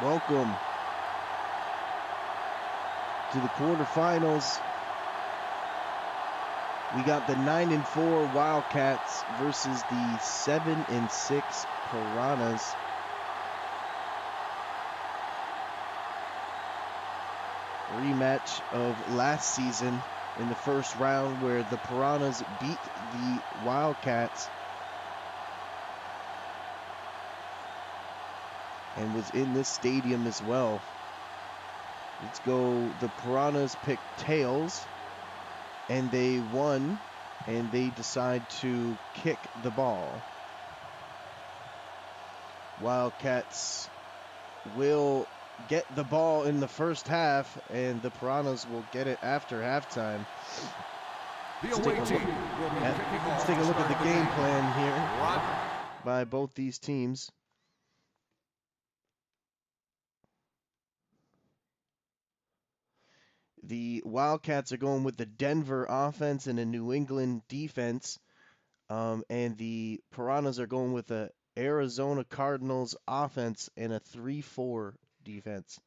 Welcome to the quarterfinals. We got the 9-4 Wildcats versus the 7-6 Piranhas. Rematch of last season in the first round where the Piranhas beat the Wildcats and was in this stadium as well. Let's go. The Piranhas picked tails and they won, and they decide to kick the ball. Wildcats will get the ball in the first half, and the Piranhas will get it after halftime. Let's take a look at the game plan here by both these teams. The Wildcats are going with the Denver offense and a New England defense, and the Piranhas are going with the Arizona Cardinals offense and a 3-4 defense.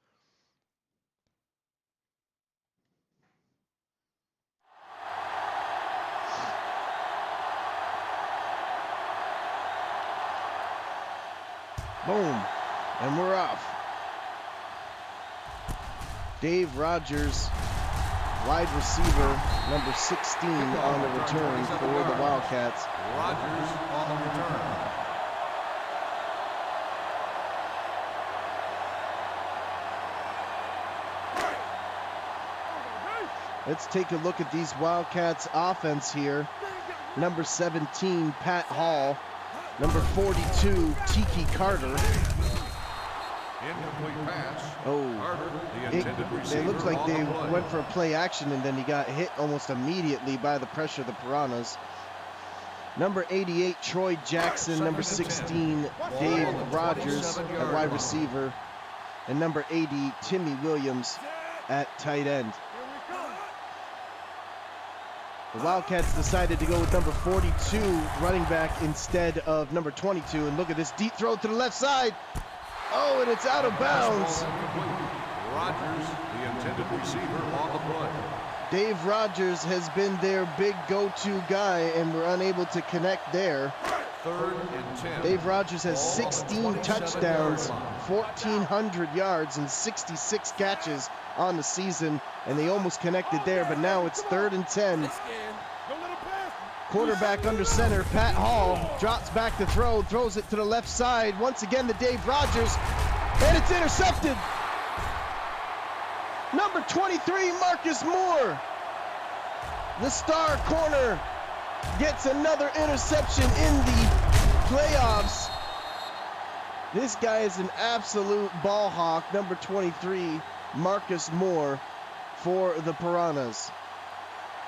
Boom, and we're off. Dave Rogers, wide receiver, number 16 on the return for the Wildcats. Rogers on the return. Let's take a look at these Wildcats offense here. Number 17, Pat Hall. Number 42, Tiki Carter. Incomplete pass. Oh, Carter, the intended receiver. It looks like they play. went for a play action and then he got hit almost immediately by the pressure of the Piranhas. Number 88, Troy Jackson. Number 16, Dave Rogers at wide receiver. And number 80, Timmy Williams at tight end. The Wildcats decided to go with number 42 running back instead of number 22. And look at this deep throw to the left side. Oh, and it's out of bounds. Rogers, the intended receiver, on the play. Dave Rogers has been their big go-to guy, and we're unable to connect there. 3rd and 10. Dave Rogers has 16 touchdowns, 1,400 yards, and 66 catches on the season, and they almost connected there, but now it's 3rd and 10. Quarterback under center, Pat Hall drops back to throw, throws it to the left side. Once again to Dave Rogers, and it's intercepted. Number 23, Marcus Moore, the star corner, gets another interception in the playoffs. This guy is an absolute ball hawk. Number 23, Marcus Moore for the Piranhas,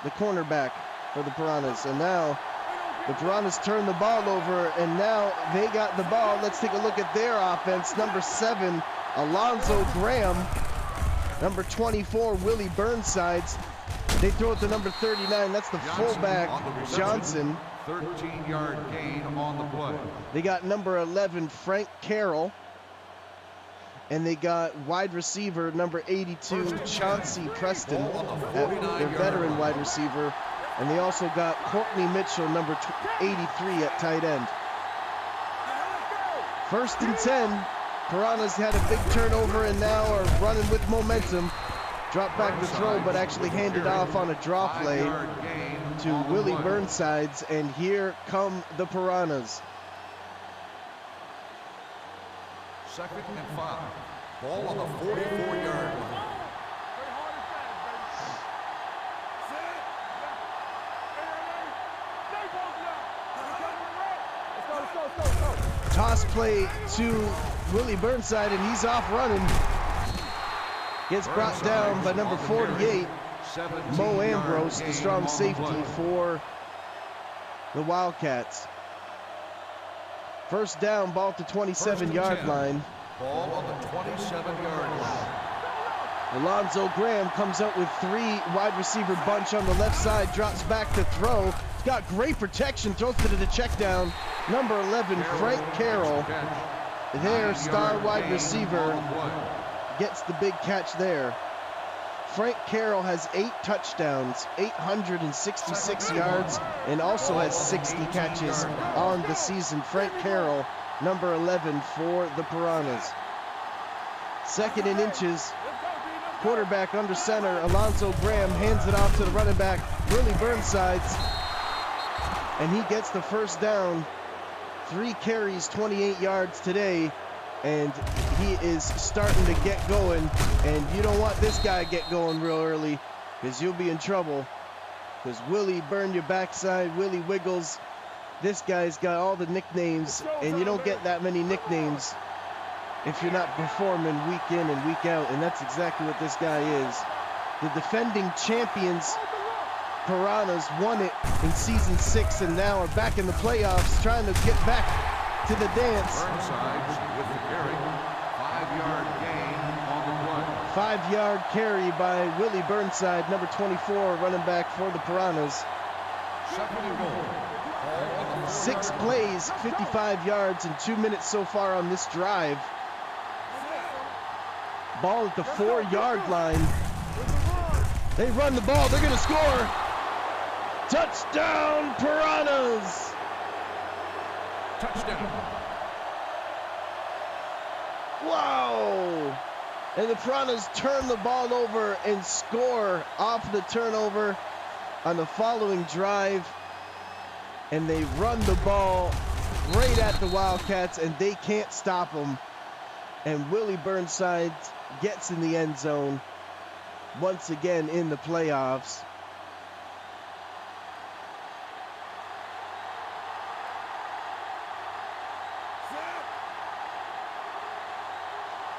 the cornerback for the Piranhas. And now the Piranhas turn the ball over, and now they got the ball. Let's take a look at their offense. Number 7, Alonzo Graham. Number 24, Willie Burnsides. They throw it to number 39. That's the fullback, Johnson. 13-yard gain on the play. They got number 11, Frank Carroll. And they got wide receiver, number 82, Chauncey Preston, their veteran wide receiver. And they also got Courtney Mitchell, number 83 at tight end. 1st and 10. Piranhas had a big turnover and now are running with momentum. Drop back to throw, but actually handed off on a draw play to Willie Burnsides. And here come the Piranhas. 2nd and 5. Ball on the 44-yard line. Toss play to Willie Burnside, and he's off running. Gets brought down by number 48, Mo Ambrose, the strong safety for the Wildcats. 1st down, ball at the 27-yard line. Ball on the 27-yard line. Alonzo Graham comes out with 3 wide receiver bunch on the left side, drops back to throw. He's got great protection, throws it to the check down. Number 11, Frank Carroll their star 9-yard wide gain receiver on the play. gets the big catch there. Frank Carroll has 8 touchdowns, 866 yards, and also has 60 catches on the season. Frank Carroll, number 11 for the Piranhas. 2nd and inches. Quarterback under center, Alonzo Graham hands it off to the running back, Willie Burnsides, and he gets the first down. 3 carries, 28 yards today, and he is starting to get going, and you don't want this guy to get going real early because you'll be in trouble, because Willie burn your backside, Willie Wiggles. This guy's got all the nicknames, and you don't get that many nicknames if you're not performing week in and week out, and that's exactly what this guy is. The defending champions, Piranhas, won it in season 6 and now are back in the playoffs trying to get back to the dance. Burnsides with the carry. 5-yard gain on the play. 5-yard carry by Willie Burnside, number 24, running back for the Piranhas. 2nd and goal. Ball on the 6 4-yard plays, 55 yards in 2 minutes so far on this drive. Ball at the 4-yard line. They run the ball, they're gonna score. Touchdown, Piranhas! touchdown. Wow! And the Piranhas turn the ball over and score off the turnover on the following drive. And they run the ball right at the Wildcats, and they can't stop them. And Willie Burnside gets in the end zone once again in the playoffs.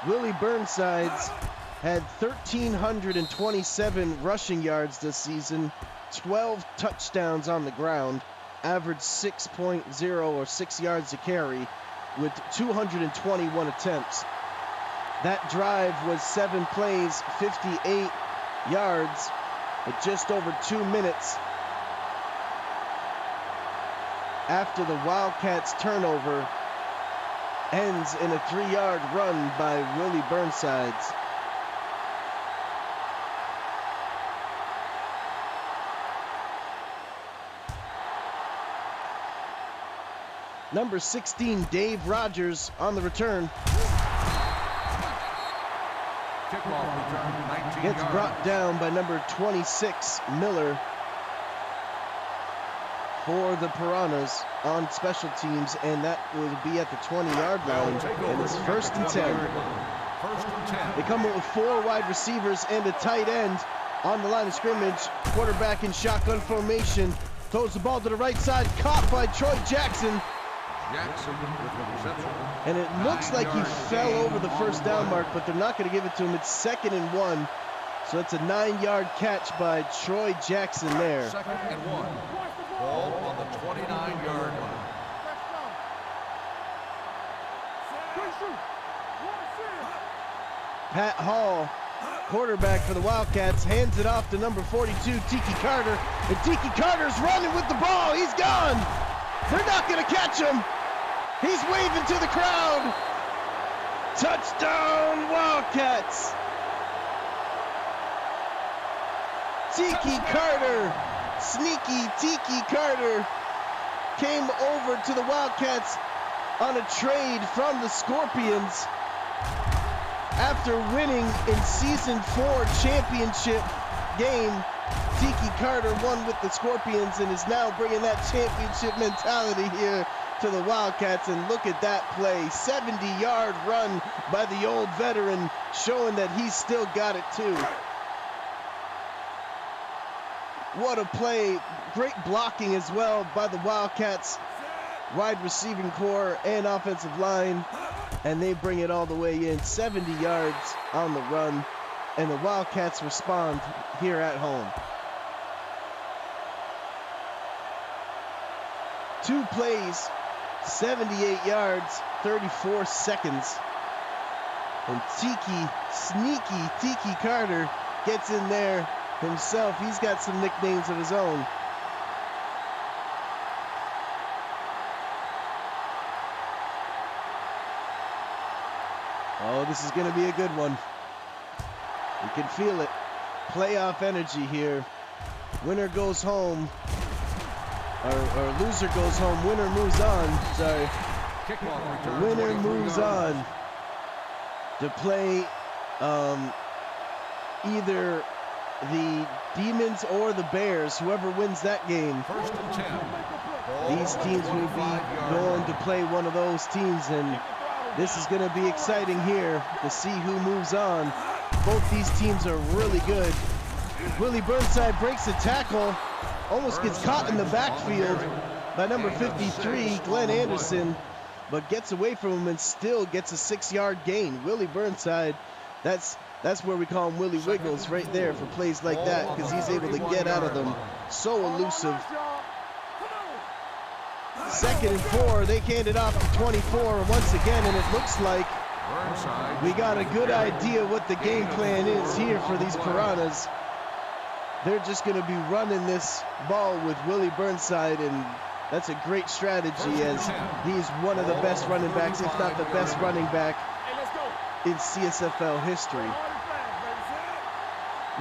Willie Burnsides had 1,327 rushing yards this season, 12 touchdowns on the ground, averaged 6.0 or 6 yards a carry with 221 attempts. That drive was 7 plays, 58 yards at just over 2 minutes after the Wildcats turnover ends in a 3-yard run by Willie Burnsides. Number 16, Dave Rogers on the return. Kickoff return, 19 Gets yards. brought down by number 26, Miller, for the Piranhas on special teams, and that will be at the 20-yard line, and it's 1st and 10. 1st and 10. They come in with 4 wide receivers and a tight end on the line of scrimmage. Quarterback in shotgun formation, throws the ball to the right side, caught by Troy Jackson, Jackson with the reception. and it looks like he 9-yard fell gain over the on first the down play. mark, but they're not going to give it to him. It's 2nd and 1, so it's a 9-yard catch by Troy Jackson there. 2nd and 1. Ball on the 29-yard line. Pat Hall, quarterback for the Wildcats, hands it off to number 42, Tiki Carter. And Tiki Carter's running with the ball. He's gone. They're not going to catch him. He's waving to the crowd. Touchdown, Wildcats. Tiki Carter, sneaky Tiki Carter, came over to the Wildcats on a trade from the Scorpions after winning in season 4 championship game. Tiki Carter won with the Scorpions and is now bringing that championship mentality here to the Wildcats. And look at that play, 70-yard run by the old veteran, showing that he's still got it too. What a play. Great blocking as well by the Wildcats wide receiving core and offensive line, and they bring it all the way in, 70 yards on the run, and the Wildcats respond here at home. 2 plays, 78 yards, 34 seconds. And sneaky Tiki Carter gets in there himself. He's got some nicknames of his own. Oh, this is going to be a good one. You can feel it. Playoff energy here. Winner goes home. Or loser goes home. Winner moves on. Sorry. Winner moves on to play either the Demons or the Bears. Whoever wins that game. First and 10. These teams will be going to play one of those teams, and this is going to be exciting here to see who moves on. Both these teams are really good. Willie Burnside breaks a tackle, almost gets caught in the backfield by number 53, Glenn Anderson, but gets away from him and still gets a 6-yard gain. Willie Burnside, that's where we call him Willie Wiggles right there for plays like that, because he's able to get out of them. So elusive. 2nd and 4, they hand it off to 24 once again, and it looks like we got a good idea what the game plan is here for these Piranhas. They're just going to be running this ball with Willie Burnside, and that's a great strategy, as he's one of the best running backs, if not the best running back in CSFL history.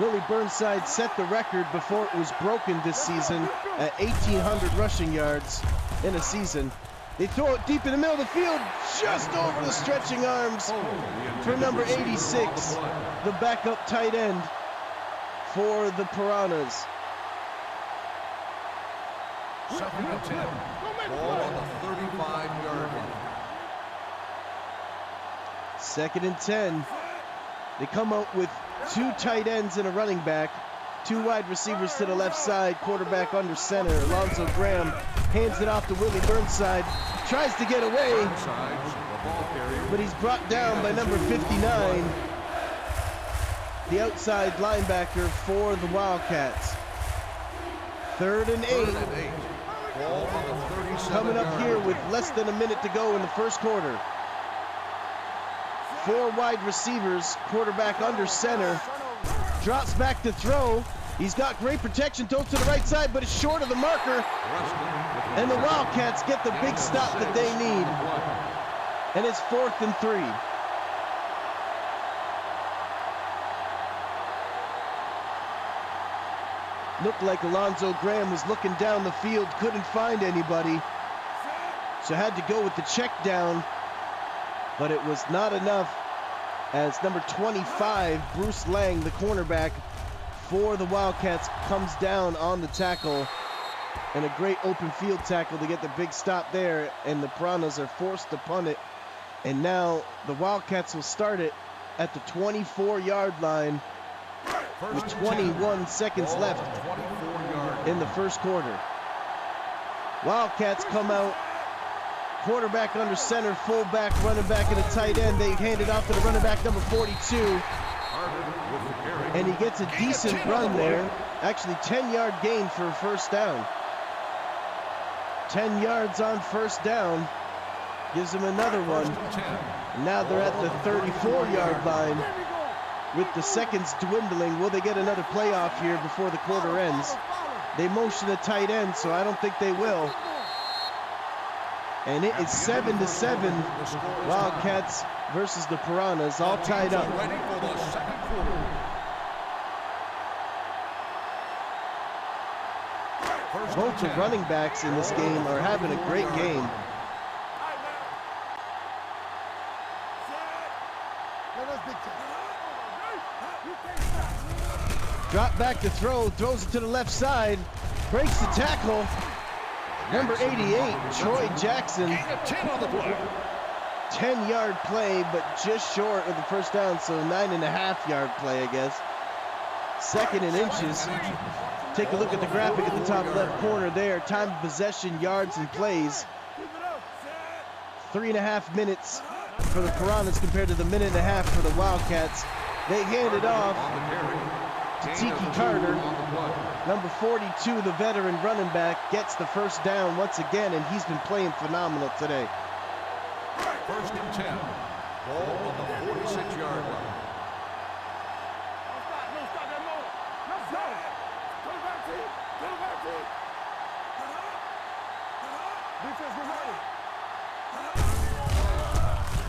Willie Burnside set the record before it was broken this season at 1,800 rushing yards in a season. They throw it deep in the middle of the field, just over the stretching arms for number 86, the backup tight end for the Piranhas. 2nd and 10. Ball on the 35-yard line. 2nd and 10. They come out with 2 tight ends and a running back, 2 wide receivers to the left side, quarterback under center. Alonzo Graham hands it off to Willie Burnside, tries to get away, but he's brought down by number 59, the outside linebacker for the Wildcats. 3rd and 8. Coming up here with less than a minute to go in the first quarter. 4 wide receivers, quarterback under center, drops back to throw. He's got great protection, throws to the right side, but it's short of the marker. And the Wildcats get the big stop that they need. And it's 4th and 3. Looked like Alonzo Graham was looking down the field, couldn't find anybody, so had to go with the check down, but it was not enough, as number 25, Bruce Lang, the cornerback for the Wildcats, comes down on the tackle, and a great open field tackle to get the big stop there, and the Piranhas are forced to punt it, and now the Wildcats will start it at the 24-yard line with 21 seconds left in the first quarter. Wildcats come out, quarterback under center, fullback, running back, and a tight end. They hand it off to the running back, number 42, and he gets a decent run there. Actually, 10-yard gain for a first down. 10 yards on first down. Gives him another one. And now they're at the 34-yard line with the seconds dwindling. Will they get another playoff here before the quarter ends? They motion a tight end, so I don't think they will. And it is 7-7, Wildcats versus the Piranhas, all tied up. Both the running backs in this game are having a great game. Drop back to throw, throws it to the left side, breaks the tackle. Number 88, Troy Jackson. 10-yard play, but just short of the first down, so 9.5-yard play, I guess. 2nd and inches. Take a look at the graphic at the top left corner there. Time of possession, yards, and plays. 3.5 minutes for the Piranhas compared to the 1.5 for the Wildcats. They hand it off to Tiki Carter. Number 42, the veteran running back, gets the first down once again, and he's been playing phenomenal today. 1st and 10. Ball on the 46-yard line.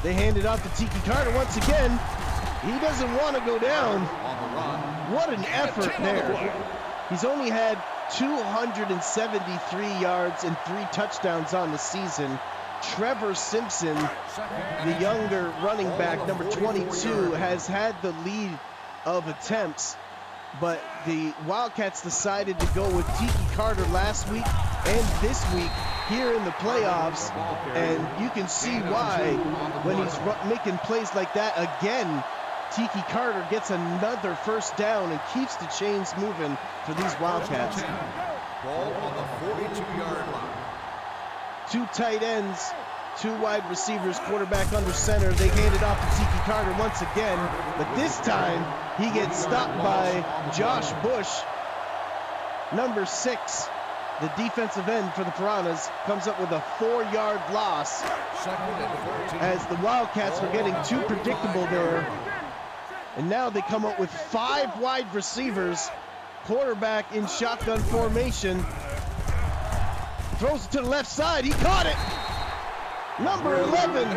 They hand it off to Tiki Carter once again. He doesn't want to go down. On the run. What an effort there. He's only had 273 yards and 3 touchdowns on the season. Trevor Simpson, the younger running back, number 22, has had the lead of attempts, but the Wildcats decided to go with Tiki Carter last week and this week here in the playoffs, and you can see why when he's making plays like that again. Tiki Carter gets another first down and keeps the chains moving for these Wildcats. Ball on the 42-yard line. 2 tight ends, 2 wide receivers, quarterback under center. They hand it off to Tiki Carter once again, but this time he gets stopped by Josh Bush. Number 6, the defensive end for the Piranhas, comes up with a 4-yard loss as the Wildcats were getting too predictable there. And now they come up with 5 wide receivers, quarterback in shotgun formation. Throws it to the left side, he caught it! Number 11,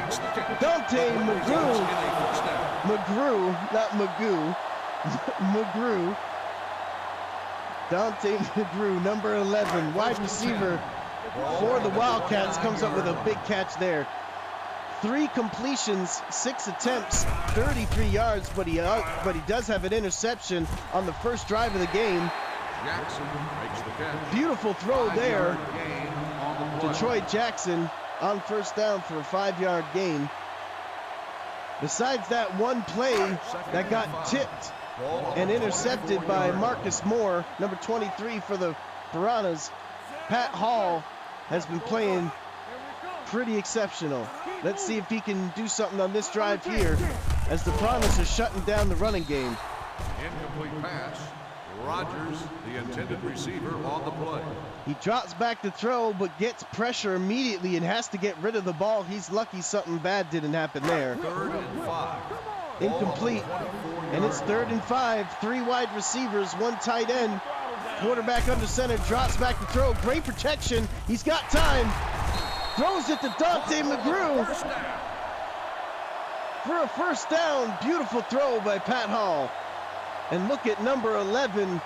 Dante McGrew, not Magoo, McGrew. Dante McGrew, number 11, wide receiver for the Wildcats, comes up with a big catch there. 3 completions, 6 attempts, 33 yards, but he does have an interception on the first drive of the game. Jackson makes the catch. Beautiful throw there On the to Troy Jackson on first down for a 5-yard gain. Besides that one play that got tipped and intercepted by Marcus Moore, number 23 for the Piranhas, Pat Hall has been playing pretty exceptional. Let's see if he can do something on this drive here as the Piranhas are shutting down the running game. Incomplete pass. Rogers, the intended receiver, on the play. He drops back to throw, but gets pressure immediately and has to get rid of the ball. He's lucky something bad didn't happen there. 3rd and 5. Incomplete, and it's 3rd and 5. 3 wide receivers, 1 tight end. Quarterback under center, drops back to throw. Great protection. He's got time. Throws it to Dante McGrew for a first down. Beautiful throw by Pat Hall. And look at number 11,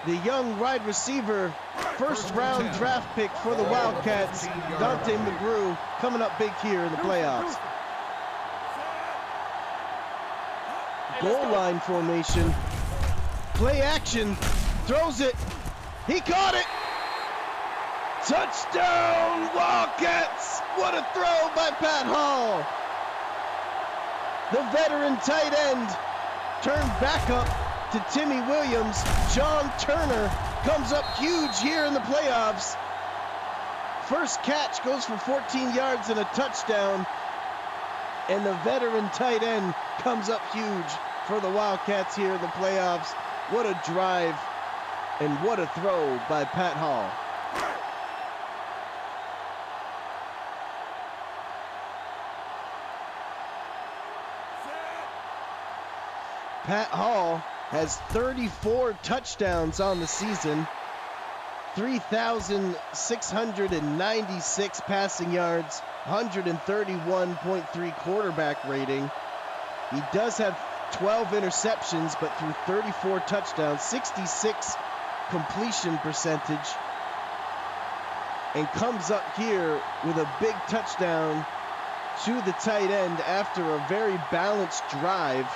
the young wide receiver, first-round draft pick for the Wildcats, Dante McGrew, coming up big here in the playoffs. Goal line formation. Play action. Throws it. He caught it. Touchdown, Wildcats! What a throw by Pat Hall. The veteran tight end turned back up to Timmy Williams. John Turner comes up huge here in the playoffs. First catch goes for 14 yards and a touchdown. And the veteran tight end comes up huge for the Wildcats here in the playoffs. What a drive and what a throw by Pat Hall. Pat Hall has 34 touchdowns on the season, 3,696 passing yards, 131.3 quarterback rating. He does have 12 interceptions, but through 34 touchdowns, 66 completion percentage, and comes up here with a big touchdown to the tight end after a very balanced drive.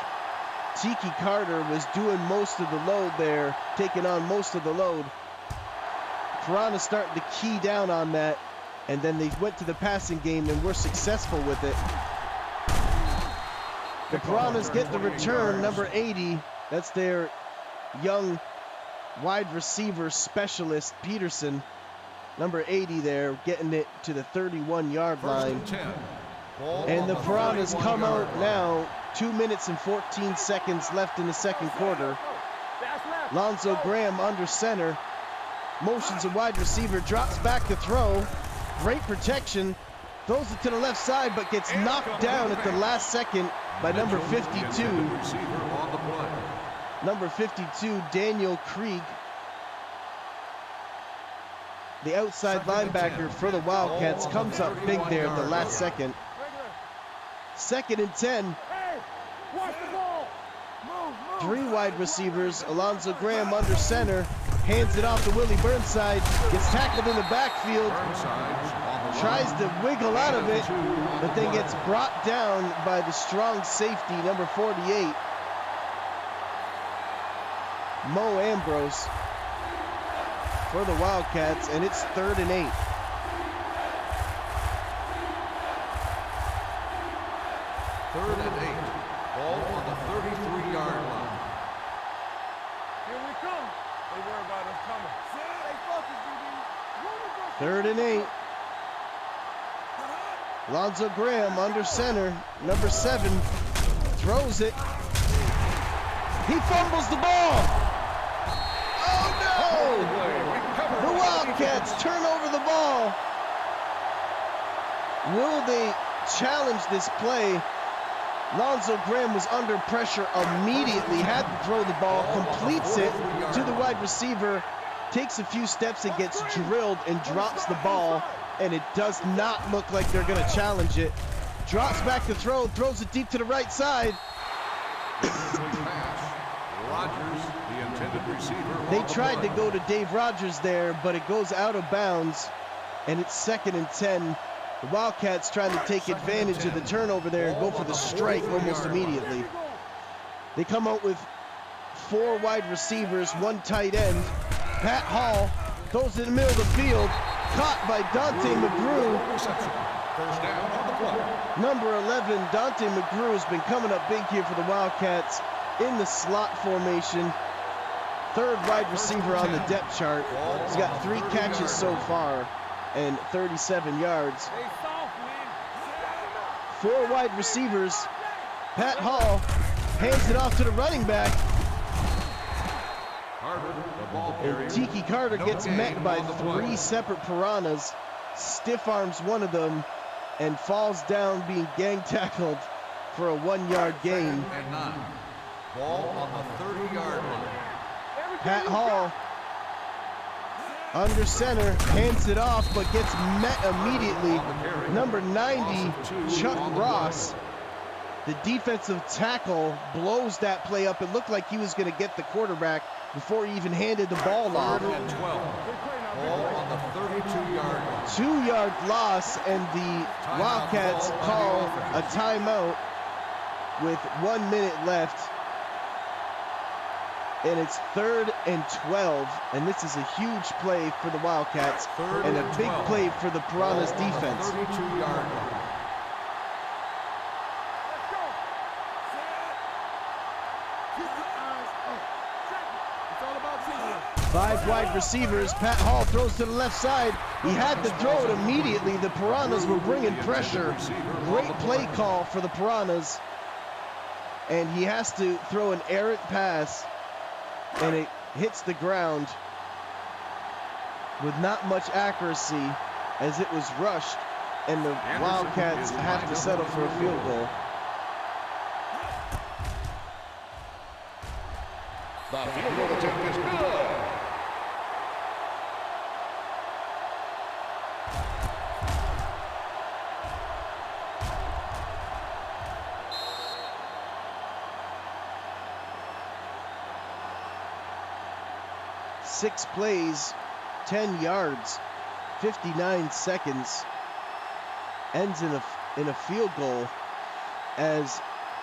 Tiki Carter was doing most of the load there, taking on most of the load. Piranhas starting to key down on that, and then they went to the passing game and were successful with it. The Piranhas get the return, number 80. That's their young wide receiver specialist, Peterson. Number 80 there, getting it to the 31-yard line. And the Piranhas come out now, 2 minutes and 14 seconds left in the second quarter. Lonzo Graham under center. Motions a wide receiver, drops back to throw. Great protection. Throws it to the left side, but gets knocked down at the last second by number 52. Number 52, Daniel Krieg. The outside linebacker for the Wildcats comes up big there at the last second. 2nd and 10. Three wide receivers. Alonzo Graham under center. Hands it off to Willie Burnside. Gets tackled in the backfield. Tries to wiggle out of it, but then gets brought down by the strong safety, number 48, Mo Ambrose, for the Wildcats, and it's 3rd and 8. Third and 8. Ball on the 33-yard line. Here we come. They worry about us coming. Stay focused, DB. 3rd and 8. Alonzo Graham under center, number 7, throws it. He fumbles the ball. Oh no! The Wildcats turn over the ball. Will they challenge this play? Alonzo Graham was under pressure immediately, had to throw the ball, completes it to the wide receiver, takes a few steps and gets drilled and drops the ball, and it does not look like they're going to challenge it. Drops back to throw, throws it deep to the right side. Rogers, the intended receiver. They tried to go to Dave Rogers there, but it goes out of bounds, and it's 2nd and 10. The Wildcats trying to take advantage of the turnover there and go for the strike almost immediately. They come out with 4 wide receivers, 1 tight end. Pat Hall throws it in the middle of the field, caught by Dante McGrew. First down on the play. Number 11, Dante McGrew has been coming up big here for the Wildcats in the slot formation. 3rd wide receiver on the depth chart. He's got 3 catches so far and 37 yards. 4 wide receivers. Pat Hall hands it off to the running back. And Tiki Carter gets met by 3 separate Piranhas, stiff arms one of them, and falls down being gang tackled for a 1-yard gain. And 9. Ball on the 30-yard line. Pat Hall under center, hands it off, but gets met immediately. Number 90, Chuck Ross, the defensive tackle, blows that play up. It looked like he was going to get the quarterback before he even handed the ball off. 3rd and 12. Ball on the 32-yard line. 2-yard loss, and the Wildcats call a timeout with 1 minute left. And it's 3rd and 12, and this is a huge play for the Wildcats and a big play for the Piranhas defense. 32-yard line. 5 wide receivers. Pat Hall throws to the left side. He had to throw it immediately. The Piranhas were bringing pressure. Great play call for the Piranhas. And he has to throw an errant pass, and it hits the ground with not much accuracy as it was rushed, and the Wildcats have to settle for a field goal. The field goal attempt is good. Six plays, 10 yards, 59 seconds, ends in a field goal as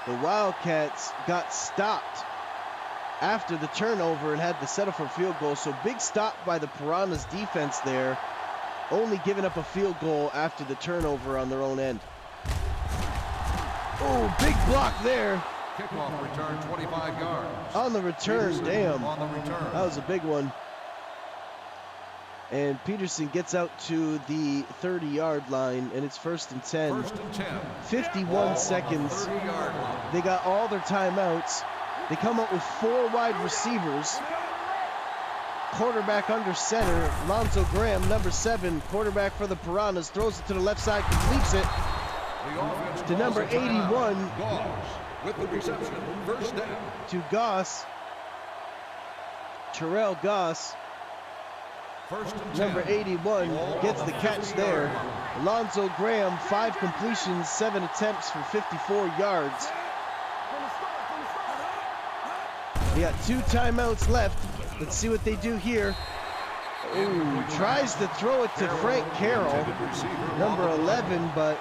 the Wildcats got stopped after the turnover and had to settle for a field goal. So big stop by the Piranhas defense there, only giving up a field goal after the turnover on their own end. Oh, big block there. Kickoff return 25 yards. On the return, Peterson damn. on the return. That was a big one. And Peterson gets out to the 30-yard line, and it's 1st and 10. 1st and 10. 51 seconds. 30-yard line. They got all their timeouts. They come up with 4 wide receivers. Quarterback under center, Alonzo Graham, number 7, quarterback for the Piranhas, throws it to the left side, completes it to number 81. Goss with the reception, 1st down. To Goss, Terrell Goss. First and 10. Number 81 gets the catch there. Alonzo Graham, 5 completions, 7 attempts for 54 yards. We got 2 timeouts left. Let's see what they do here. Ooh, tries to throw it to Frank Carroll, number 11, but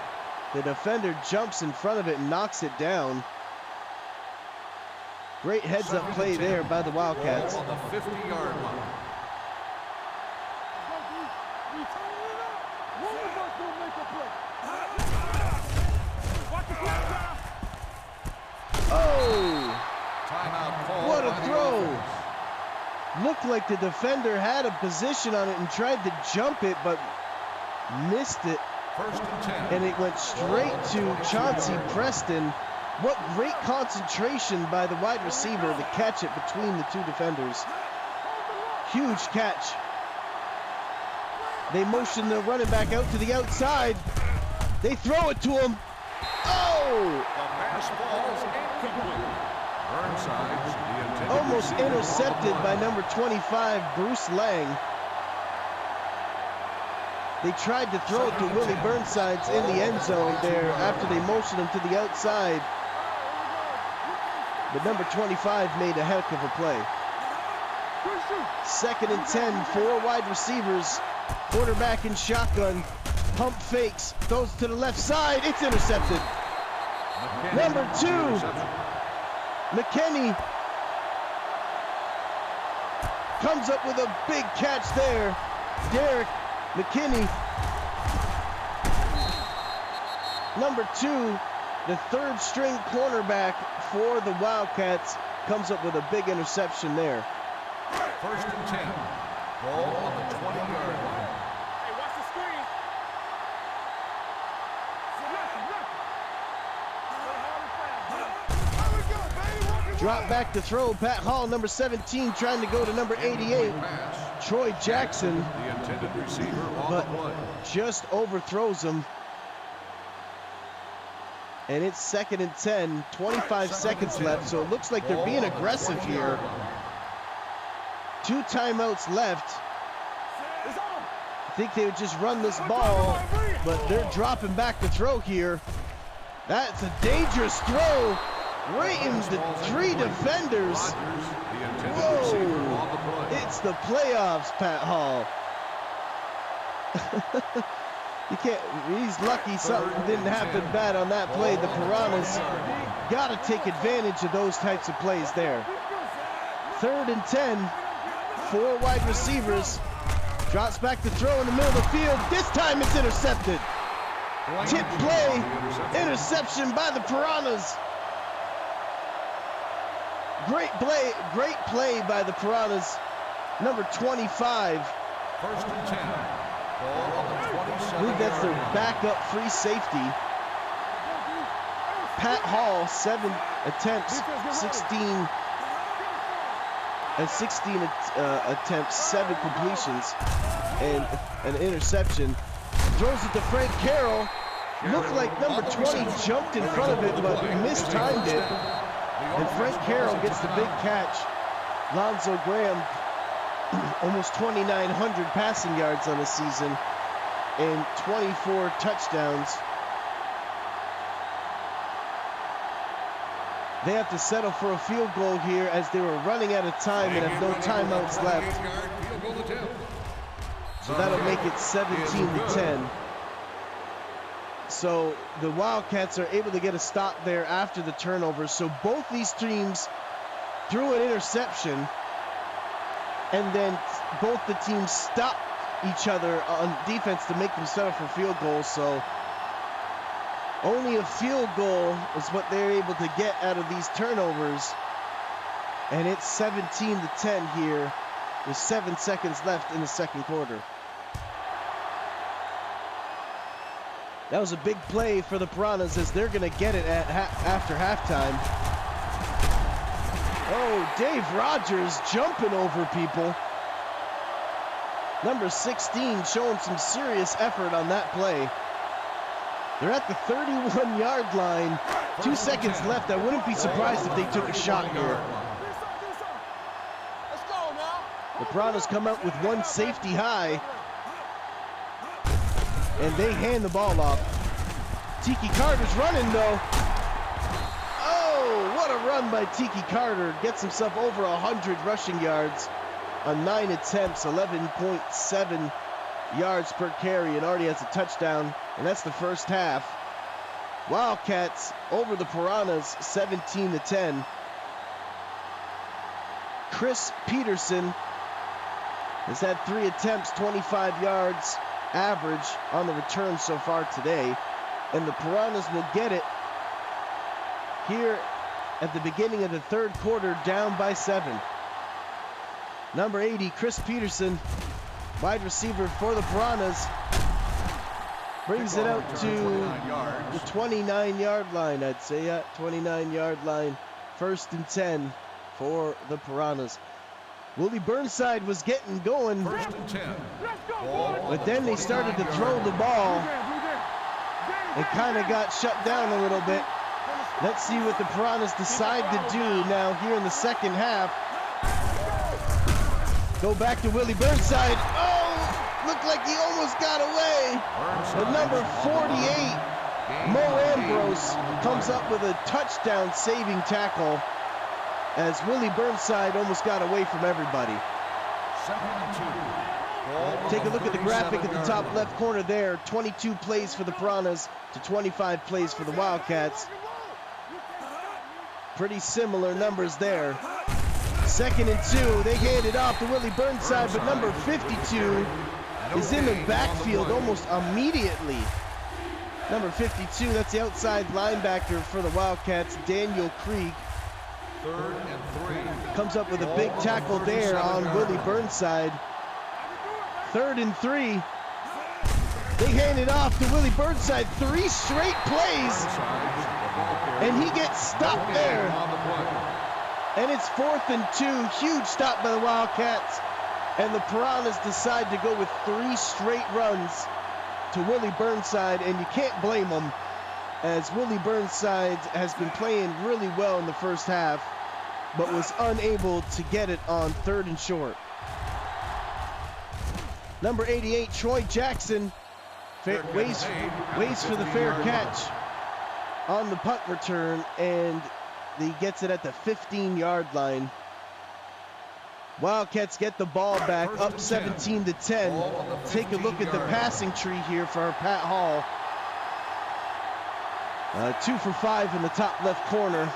the defender jumps in front of it and knocks it down. Great heads-up play there by the Wildcats. On the 50-yard line. Oh! Timeout call. What a throw! Looked like the defender had a position on it and tried to jump it, but missed it. First and 10. And it went straight to Chauncey Preston. What great concentration by the wide receiver to catch it between the 2 defenders. Huge catch. They motion the running back out to the outside. They throw it to him. Oh! The pass falls incomplete. Burnside's the intended Almost receiver intercepted on the by line. number 25, Bruce Lang. They tried to throw it to Willie Burnsides in the end zone there after they motioned him to the outside. But number 25 made a heck of a play. 2nd and 10, 4 wide receivers. Quarterback in shotgun. Pump fakes, throws to the left side. It's intercepted. Number 2, McKinney comes up with a big catch there. Derek McKinney, number 2, the 3rd string cornerback for the Wildcats, comes up with a big interception there. First and 10. Ball on the 20-yard line. Hey, watch the screen. Drop back to throw. Pat Hall, number 17, trying to go to number 88. Pass. Troy Jackson, The intended receiver on but the play. just overthrows him. And it's 2nd and 10, 25 seconds left, so it looks like they're being aggressive here. 2 timeouts left. I think they would just run this ball, but they're dropping back to throw here. That's a dangerous throw. Right into 3 defenders. Rodgers, the intended receiver on the play. It's the playoffs, Pat Hall. You can't, he's lucky something didn't happen bad on that play. The Piranhas got to take advantage of those types of plays there. 3rd and 10, 4 wide receivers. Drops back to throw in the middle of the field. This time it's intercepted. Tip play, interception by the Piranhas. Great play by the Piranhas. Number 25. First and 10. Ball on the 27-yard I believe that's their line. backup free safety. Pat Hall, 7 attempts, 16 attempts, 7 completions, and an interception. Throws it to Frank Carroll. Looked like number 20 jumped in front of it, but mistimed it. And Frank Carroll gets the big catch. Lonzo Graham, almost 2,900 passing yards on the season and 24 touchdowns. They have to settle for a field goal here as they were running out of time and have no timeouts left. So that'll make it 17-10. So the Wildcats are able to get a stop there after the turnover. So both these teams threw an interception, and then both the teams stopped each other on defense to make them settle for field goals. So only a field goal is what they're able to get out of these turnovers. And it's 17-10 here with 7 seconds left in the second quarter. That was a big play for the Piranhas as they're going to get it at after halftime. Oh, Dave Rogers jumping over people. Number 16 showing some serious effort on that play. They're at the 31-yard line. 2 seconds left. I wouldn't be surprised if they took a shot here. The Piranhas come out with one safety high, and they hand the ball off. Tiki Carter's running though. Oh, what a run by Tiki Carter. Gets himself over 100 rushing yards on 9 attempts, 11.7 yards per carry, and already has a touchdown, and that's the first half. Wildcats over the Piranhas, 17-10. Chris Peterson has had 3 attempts, 25 yards average on the return so far today, and the Piranhas will get it here at the beginning of the third quarter, down by 7. Number 80, Chris Peterson, wide receiver for the Piranhas, brings it out to the 29-yard line, I'd say. Yeah, 29-yard line. 1st and 10 for the Piranhas. Willie Burnside was getting going, 1st and 10. but then they started to throw the ball and kind of got shut down a little bit. Let's see what the Piranhas decide to do now here in the second half. Go back to Willie Burnside. Oh, looked like he almost got away. But number 48, Mo Ambrose, comes up with a touchdown saving tackle as Willie Burnside almost got away from everybody. 2nd and 2. Take a look at the graphic at the top left corner there. 22 plays for the Piranhas to 25 plays for the Wildcats. Pretty similar numbers there. 2nd and 2, they hand it off to Willie Burnside, but number 52 is in the backfield almost immediately. Number 52, that's the outside linebacker for the Wildcats, Daniel Krieg. 3rd and 3. Comes up with a big tackle there on Willie Burnside. 3rd and 3. They hand it off to Willie Burnside. 3 straight plays, and he gets stopped there. And it's 4th and 2. Huge stop by the Wildcats. And the Piranhas decide to go with 3 straight runs to Willie Burnside, and you can't blame them, as Willie Burnside has been playing really well in the first half, but was unable to get it on 3rd and short. Number 88, Troy Jackson, waits for the fair catch on the punt return, and he gets it at the 15-yard line. Wildcats get the ball back, up 17-10. Take a look at the passing tree here for Pat Hall. 2 for 5 in the top left corner.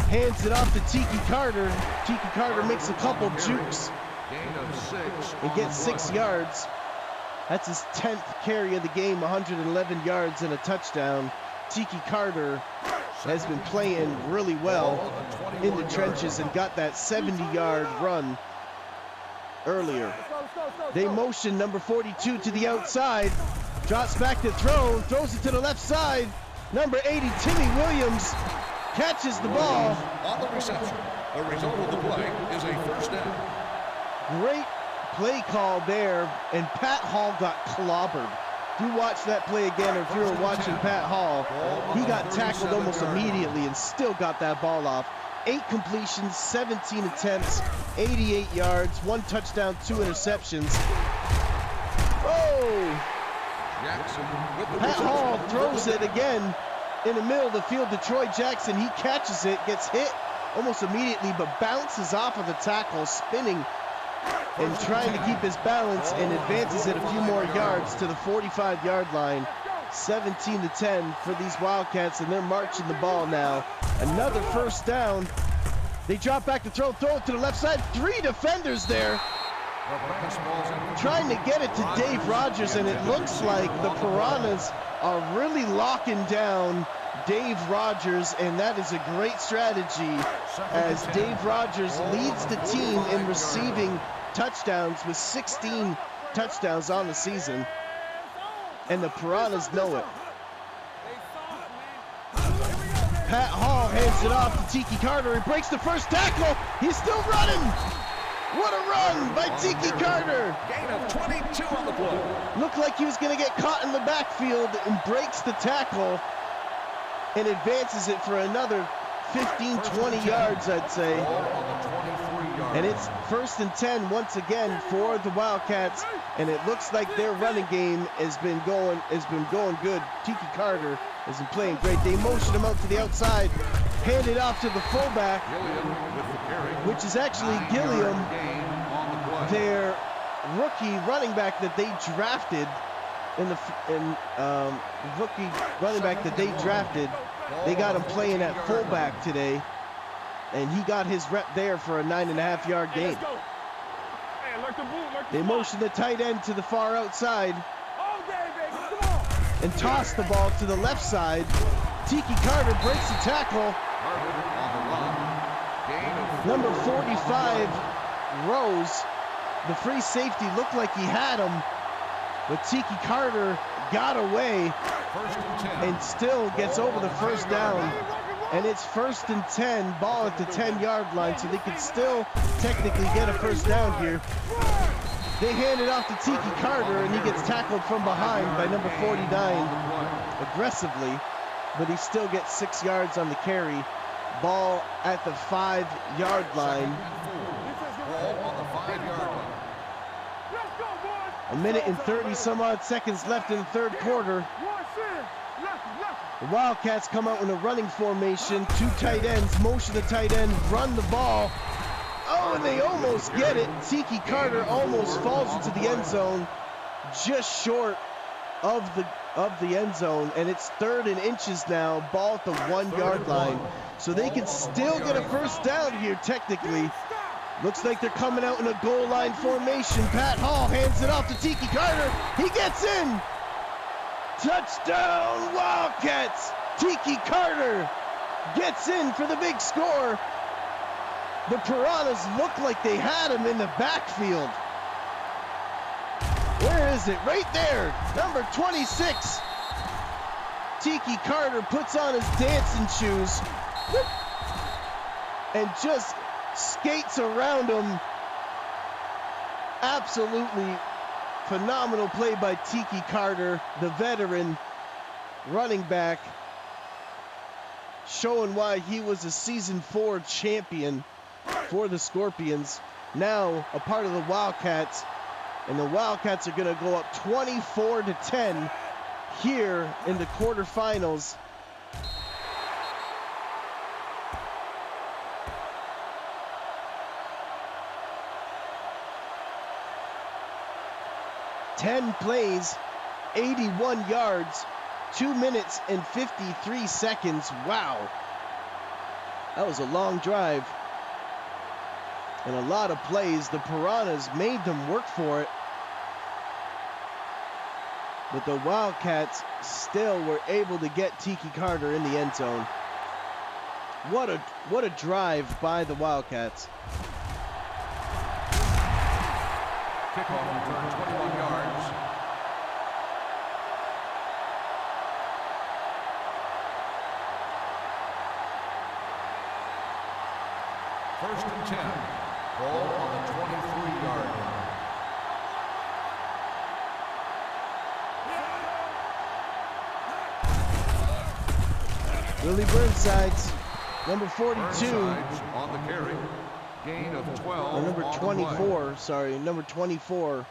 Hands it off to Tiki Carter. Tiki Carter makes a couple jukes and gets 6 yards. That's his 10th carry of the game, 111 yards and a touchdown. Tiki Carter has been playing really well in the trenches and got that 70-yard run earlier. They motion number 42 to the outside, drops back to throw, throws it to the left side. Number 80, Timmy Williams, catches the ball. On the reception, the result of the play is a 1st down. Great play call there, and Pat Hall got clobbered. If you watch that play again, or if you were watching Pat Hall, he got tackled almost immediately and still got that ball off. 8 completions, 17 attempts, 88 yards, 1 touchdown, 2 interceptions. Oh! Pat Hall throws it again in the middle of the field to Troy Jackson. He catches it, gets hit almost immediately, but bounces off of the tackle, spinning and trying to keep his balance, and advances it a few more yards to the 45-yard line. 17-10 for these Wildcats, and they're marching the ball now. Another 1st down. They drop back to throw it to the left side. 3 defenders there trying to get it to Dave Rogers, and it looks like the Piranhas are really locking down Dave Rogers, and that is a great strategy, as Dave Rogers leads the team in receiving touchdowns with 16 touchdowns on the season, and the Piranhas know it. Pat Hall hands it off to Tiki Carter. He breaks the first tackle. He's still running. What a run by Tiki Carter. Gain of 22 on the play. Looked like he was going to get caught in the backfield and breaks the tackle and advances it for another 15, 20 yards, I'd say. Ball on the 23-yard And it's line. 1st and 10 once again for the Wildcats, and it looks like their running game has been going good. Tiki Carter has been playing great. They motion him out to the outside, hand it off to the fullback, Gilliam with the carry. which is actually 9-yard Gilliam, gain on the play. their rookie running back that they drafted rookie running back that they drafted. They got him playing at fullback today, and he got his rep there for a 9.5-yard gain. They motion the tight end to the far outside and toss the ball to the left side. Tiki Carter breaks the tackle. Carter on the run. Gain of Number 45, Rose, the free safety, looked like he had him, but Tiki Carter got away 1st and 10. and still gets over the first down. And it's 1st and 10, ball at the 10-yard line, so they can still technically get a first down here. They hand it off to Tiki Carter, and he gets tackled from behind by number 49 aggressively, but he still gets 6 yards on the carry. Ball at the 5-yard line. Ball on the 5-yard line. A minute and 30 some odd seconds left in the third quarter. The Wildcats come out in a running formation. 2 tight ends, motion the tight end, run the ball. Oh, and they almost get it. Tiki Carter almost falls into the end zone, just short of the end zone, and it's 3rd and inches now, ball at the 1-yard line. So they can still get a first down here technically. Looks like they're coming out in a goal line formation. Pat Hall hands it off to Tiki Carter. He gets in. Touchdown, Wildcats. Tiki Carter gets in for the big score. The Piranhas look like they had him in the backfield. Where is it? Right there. Number 26. Tiki Carter puts on his dancing shoes and just skates around him. Absolutely phenomenal play by Tiki Carter, the veteran running back, showing why he was a season 4 champion for the Scorpions. Now a part of the Wildcats, and the Wildcats are going to go up 24-10 here in the quarterfinals. Ten plays, 81 yards, 2 minutes and 53 seconds. Wow. That was a long drive. And a lot of plays. The Piranhas made them work for it. But the Wildcats still were able to get Tiki Carter in the end zone. What a drive by the Wildcats. Kickoff return, 21 yards. First and 10. Ball on the 23-yard line. Willie Burnside's number 42. Burnside's on the carry. Gain of 12. Or number on the 24, sorry, number 24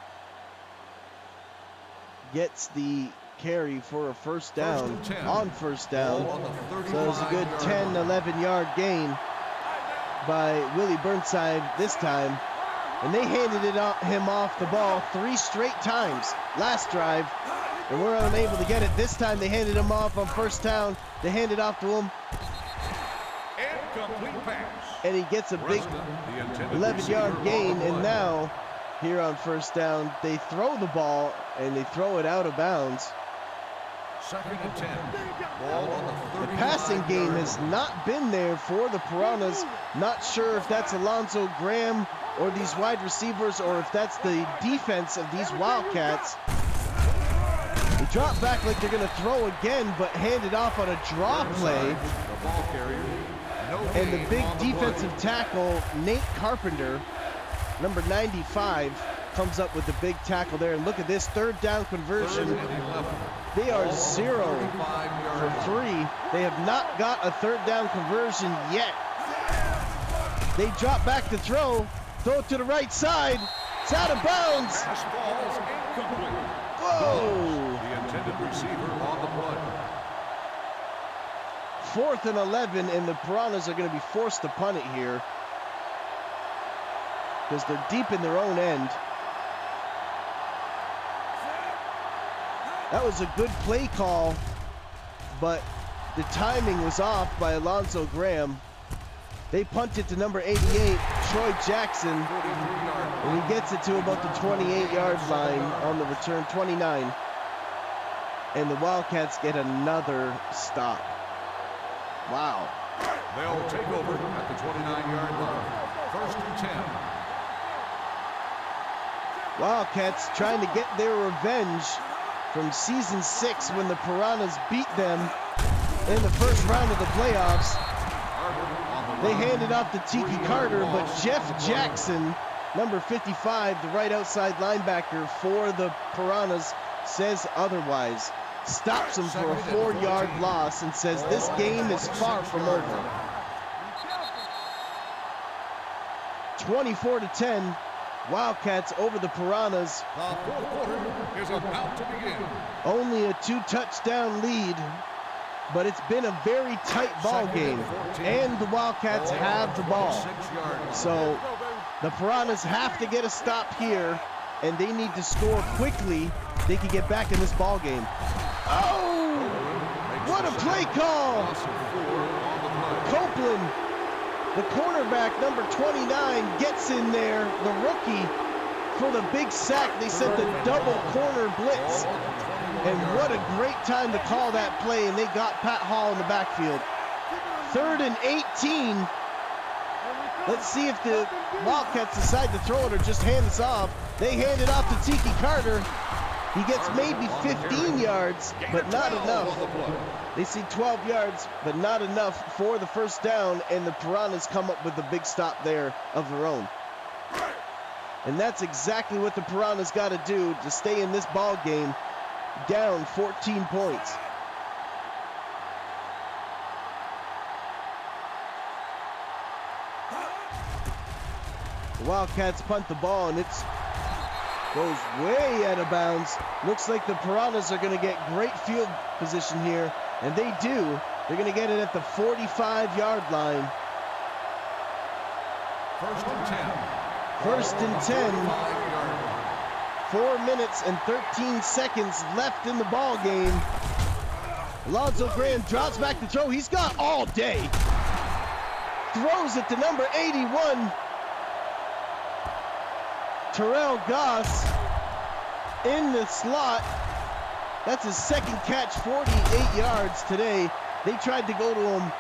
gets the carry for a first down, First and 10. on first down. Ball on the So it was a good 35-yard 10, line. 11-yard gain by Willie Burnside this time. And they handed him off the ball 3 straight times last drive, and we're unable to get it. This time they handed him off on first down. They handed off to him, Incomplete pass. and he gets a big Preston, the intended 11-yard receiver gain, on the and play. now here on first down they throw the ball and they throw it out of bounds. Second and 10. Ball on the 35-yard The passing game line. has not been there for the Piranhas. Not sure if that's Alonzo Graham or these wide receivers, or if that's the defense of these Wildcats. They drop back like they're going to throw again, but hand it off on a draw play. The ball carrier. No And the gain big on the play. defensive tackle, Nate Carpenter, number 95, comes up with the big tackle there. And look at this third down conversion. 3rd and 11. They are Ball on the 0 45-yard for line. 3. They have not got a third down conversion yet. They drop back to throw it to the right side. It's out of bounds. Pass ball's incomplete. Whoa! The intended receiver on the play. 4th and 11, and the Piranhas are going to be forced to punt it here because they're deep in their own end. That was a good play call, but the timing was off by Alonzo Graham. They punt it to number 88, Troy Jackson, and he gets it to about the 28-yard line on the return, 29. And the Wildcats get another stop. Wow. They'll take over at the 29-yard line. 1st and 10. Wildcats trying to get their revenge from season 6 when the Piranhas beat them in the first round of the playoffs. They handed off to Tiki Carter, but Jeff Jackson, number 55, the right outside linebacker for the Piranhas, says otherwise. Stops him for a 4-yard loss and says this game is far from over. 24-10, Wildcats over the Piranhas. The 4th quarter is about to begin. Only a 2-touchdown lead, but it's been a very tight ball game, and the Wildcats have the ball. 6-yard line. So the Piranhas have to get a stop here, and they need to score quickly. They can get back in this ball game. Oh! What a play call! Loss of 4 on the play. Copeland, the cornerback, number 29, gets in there, the rookie, for the big sack. They sent the double corner blitz. And what a great time to call that play, and they got Pat Hall in the backfield. 3rd and 18. Let's see if the Wildcats decide to throw it or just hand this off. They hand it off to Tiki Carter. He gets maybe 15 yards, but not enough. They see 12 yards, but not enough for the first down, and the Piranhas come up with a big stop there of their own. And that's exactly what the Piranhas got to do to stay in this ball game, down 14 points. The Wildcats punt the ball, and it goes way out of bounds. Looks like the Piranhas are going to get great field position here, and they do. They're going to get it at the 45-yard line. 1st and 10. 1st and 10. 5-yard line. 4 minutes and 13 seconds left in the ball game. Alonzo Graham drops back to throw. He's got all day. Throws it to number 81. Terrell Goss in the slot. That's his second catch, 48 yards today. They tried to go to him,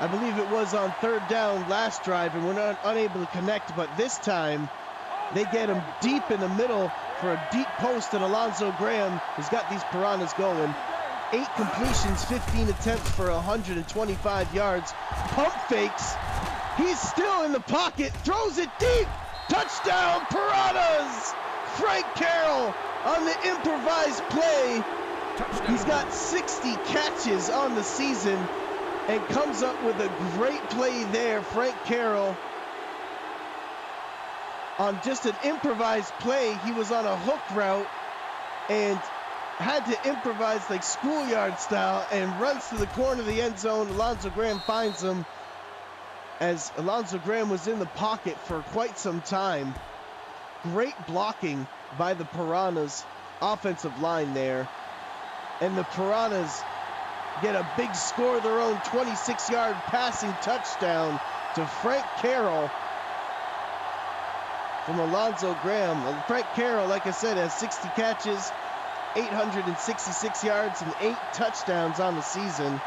I believe it was on 3rd down last drive, and were not unable to connect, but this time they get him deep in the middle for a deep post, and Alonzo Graham has got these Piranhas going. 8 completions, 15 attempts for 125 yards. Pump fakes. He's still in the pocket, throws it deep. Touchdown, Piranhas! Frank Carroll on the improvised play. He's got 60 catches on the season and comes up with a great play there. Frank Carroll on just an improvised play. He was on a hook route and had to improvise like schoolyard style and runs to the corner of the end zone. Alonzo Graham finds him, as Alonzo Graham was in the pocket for quite some time. Great blocking by the Piranhas offensive line there. And the Piranhas get a big score of their own, 26-yard passing touchdown to Frank Carroll from Alonzo Graham. Well, Frank Carroll, like I said, has 60 catches, 866 yards, and 8 touchdowns on the season.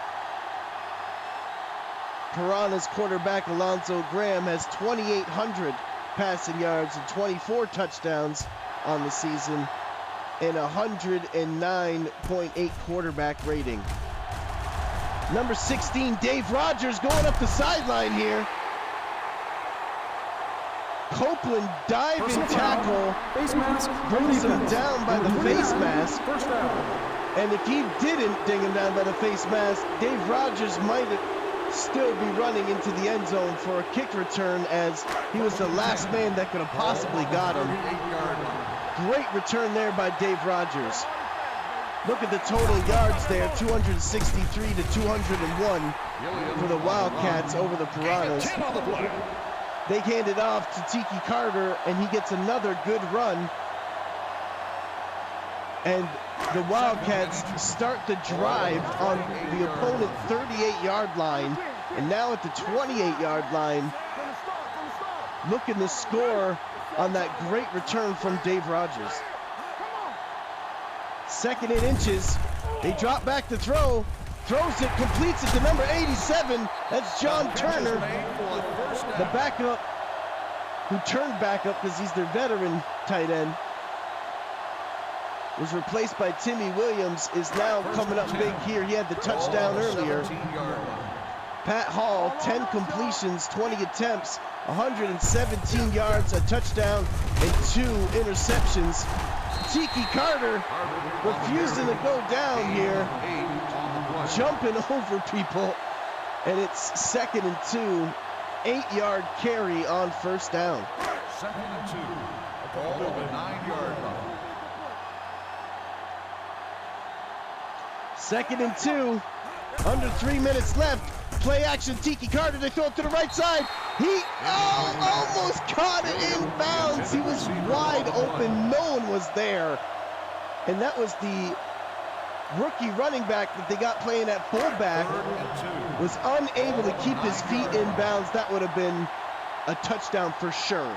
Piranhas quarterback Alonzo Graham has 2,800 passing yards and 24 touchdowns on the season, and 109.8 quarterback rating. Number 16, Dave Rogers, going up the sideline here. Copeland diving tackle Face mask. brings him down by the face mask. First down. And if he didn't ding him down by the face mask, Dave Rogers might still be running into the end zone for a kick return, as he was the last man that could have possibly got him. 8-yard line. Great return there by Dave Rogers. Look at the total yards there, 263 to 201 for the Wildcats over the Piranhas. 10 on the play. They hand it off to Tiki Carter, and he gets another good run. And the Wildcats start the drive on the opponent 38-yard line, and now at the 28-yard line, looking to score on that great return from Dave Rogers. 2nd and inches. They drop back to throw. Throws it, completes it to number 87. That's John Turner, the backup, who turned backup because he's their veteran tight end. Was replaced by Timmy Williams, is now coming up big here. He had the touchdown earlier. Pat Hall, 10 completions, 20 attempts, 117 yards, a touchdown, and 2 interceptions. Tiki Carter refusing to go down here, jumping over people, and it's 2nd and 2, 8-yard carry on first down. 2nd and 2, a ball on the 9-yard line. 2nd and 2, under 3 minutes left. Play action, Tiki Carter, they throw it to the right side. He almost caught it in bounds. He was wide open, no one was there. And that was the rookie running back that they got playing at fullback, was unable to keep his feet in bounds. That would have been a touchdown for sure.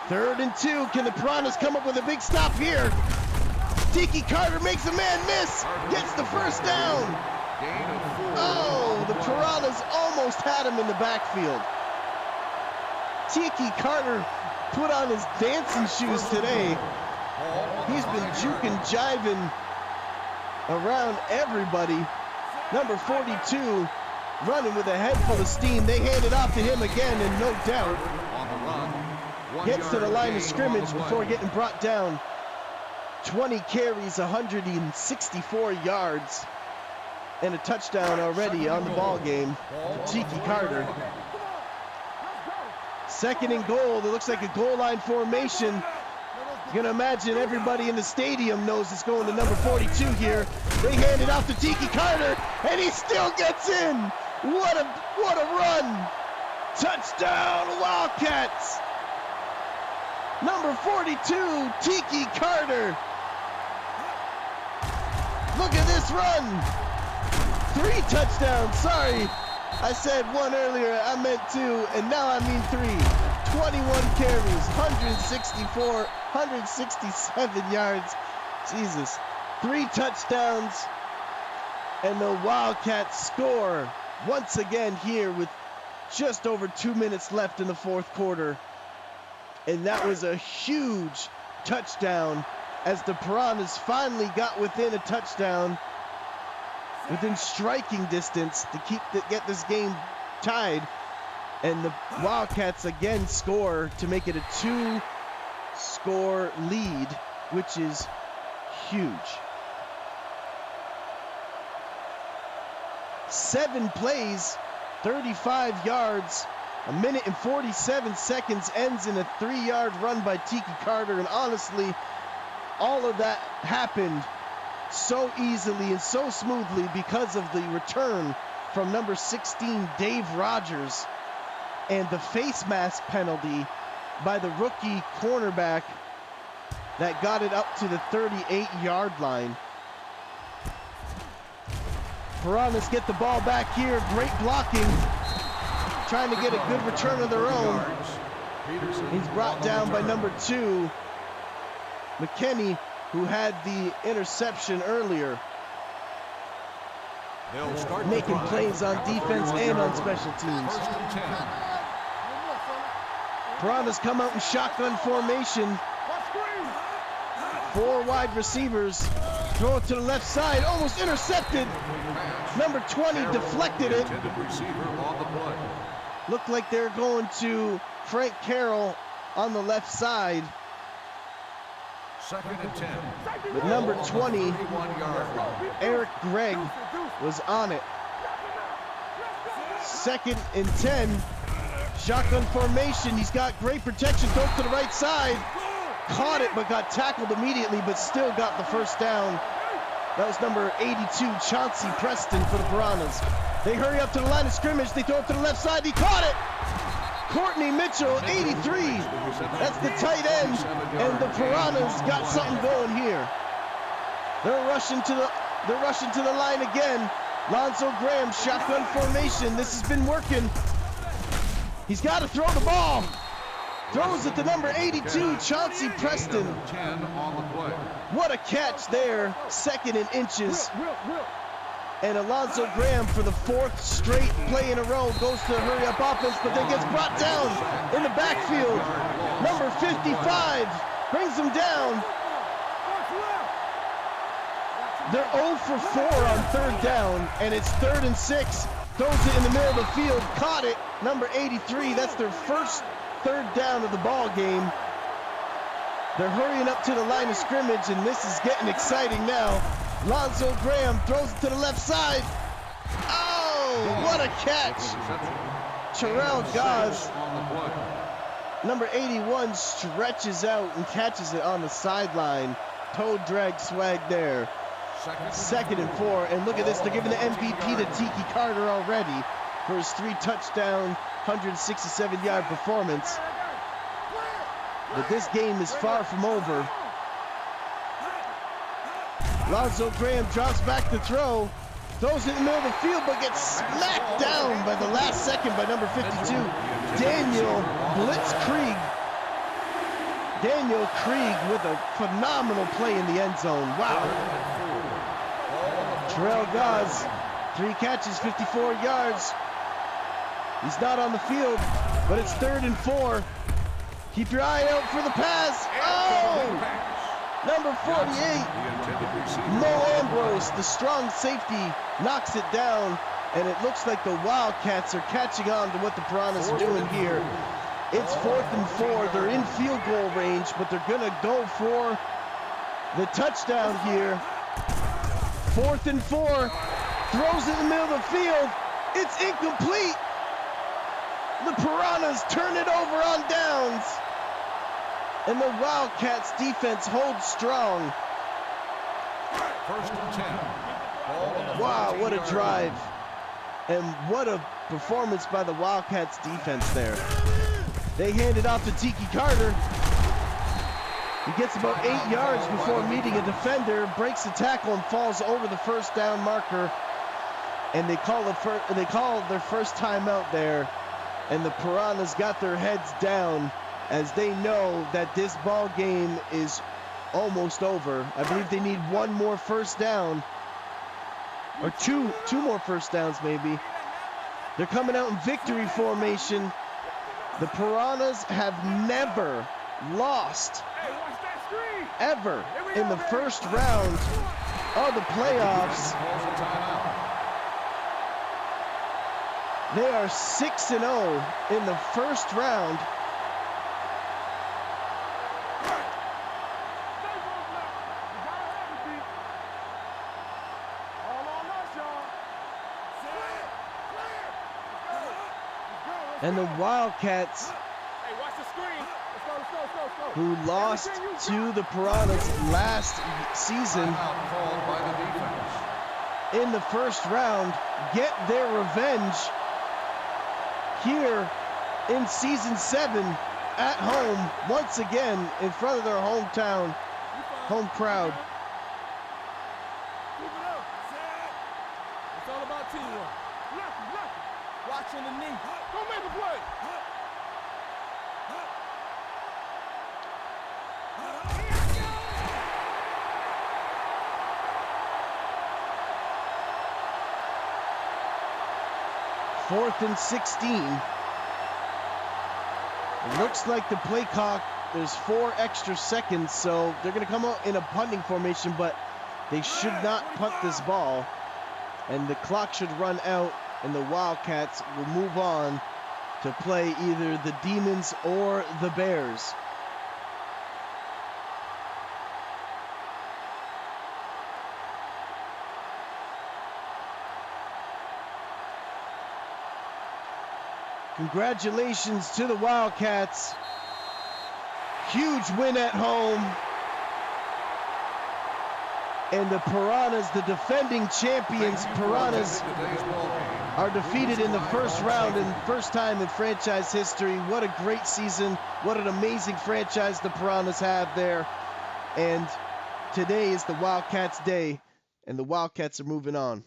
3rd and 2, can the Piranhas come up with a big stop here? Tiki Carter makes a man miss, gets the first down. Oh, the Piranhas almost had him in the backfield. Tiki Carter put on his dancing shoes today. He's been juking, jiving around everybody. Number 42, running with a head full of steam. They hand it off to him again, and no doubt gets to the line of scrimmage before getting brought down. 20 carries, 164 yards, and a touchdown already on the ball game for Tiki Carter. 2nd and goal. It looks like a goal line formation. You can imagine everybody in the stadium knows it's going to number 42 here. They hand it off to Tiki Carter, and he still gets in. What a run! Touchdown, Wildcats! Number 42, Tiki Carter. Look at this run. 3 touchdowns, sorry. I said 1 earlier, I meant 2, and now I mean 3. 21 carries, 167 yards. Jesus. 3 touchdowns, and the Wildcats score once again here with just over 2 minutes left in the 4th quarter. And that was a huge touchdown as the Piranhas finally got within a touchdown, within striking distance to get this game tied. And the Wildcats again score to make it a 2-score lead, which is huge. 7 plays, 35 yards, 1 minute and 47 seconds, ends in a 3-yard run by Tiki Carter. And honestly, all of that happened so easily and so smoothly because of the return from number 16, Dave Rogers, and the face mask penalty by the rookie cornerback that got it up to the 38-yard line. Piranhas get the ball back here. Great blocking. Trying to get a good return of their own. He's brought down by number 2, McKinney, who had the interception earlier. Making plays on defense and on special teams. Piranhas come out in shotgun formation. 4 wide receivers. Throw it to the left side, almost intercepted. Number 20 deflected it. Looked like they're going to Frank Carroll on the left side. 2nd and 10. With number 20, 31-yard line. Eric Gregg was on it. 2nd and 10. Shotgun formation. He's got great protection. Throws to the right side. Caught it, but got tackled immediately, but still got the first down. That was number 82, Chauncey Preston for the Piranhas. They hurry up to the line of scrimmage. They throw it to the left side. He caught it. Courtney Mitchell, 83. That's the tight end, and the Piranhas got something going here. They're rushing to the line again. Lonzo Graham, shotgun formation. This has been working. He's got to throw the ball. Throws it to number 82, Chauncey Preston. 10 on the play. What a catch there. 2nd and inches. And Alonzo Graham, for the 4th straight play in a row, goes to the hurry-up offense, but then gets brought down in the backfield. Number 55 brings him down. They're 0 for 4 on 3rd down, and it's 3rd and 6. Throws it in the middle of the field, caught it. Number 83, that's their first 3rd down of the ball game. They're hurrying up to the line of scrimmage, and this is getting exciting now. Lonzo Graham throws it to the left side. Oh, what a catch. Terrell Gause, number 81, stretches out and catches it on the sideline. Toe drag swag there. 2nd and 4, and look at this, they're giving the MVP to Tiki Carter already for his 3-touchdown, 167-yard performance. But this game is far from over. Lonzo Graham drops back to throw, throws it in the middle of the field, but gets smacked down by the last second by number 52, Daniel Blitzkrieg. Daniel Krieg with a phenomenal play in the end zone. Wow. Terrell Gause, 3 catches, 54 yards. He's not on the field, but it's 3rd and 4. Keep your eye out for the pass. Oh! Number 48, Mo Ambrose, the strong safety, knocks it down, and it looks like the Wildcats are catching on to what the Piranhas are doing here. It's 4th and 4. They're in field goal range, but they're going to go for the touchdown here. 4th and 4. Throws it in the middle of the field. It's incomplete. The Piranhas turn it over on downs. And the Wildcats defense holds strong. 1st and 10. Wow, what a drive. And what a performance by the Wildcats defense there. They hand it off to Tiki Carter. He gets about 8 yards before meeting a defender, breaks the tackle and falls over the 1st down marker. And they call their first timeout there. And the Piranhas got their heads down as they know that this ball game is almost over. I believe they need 1 more 1st down, or two more 1st downs maybe. They're coming out in victory formation. The Piranhas have never lost ever in the 1st round of the playoffs. They are 6-0 in the 1st round. And the Wildcats, who lost to the Piranhas last season in the 1st round, get their revenge here in season 7 at home, once again in front of their hometown, home crowd. It's all about teamwork. Watch on the knee. Go make a play. Fourth and 16. It looks like the play clock, there's 4 extra seconds, so they're going to come out in a punting formation, but they should not punt this ball. And the clock should run out, and the Wildcats will move on to play either the Demons or the Bears. Congratulations to the Wildcats. Huge win at home. And the Piranhas, the defending champions, Piranhas, are defeated in the first round and first time in franchise history. What a great season. What an amazing franchise the Piranhas have there. And today is the Wildcats' day, and the Wildcats are moving on.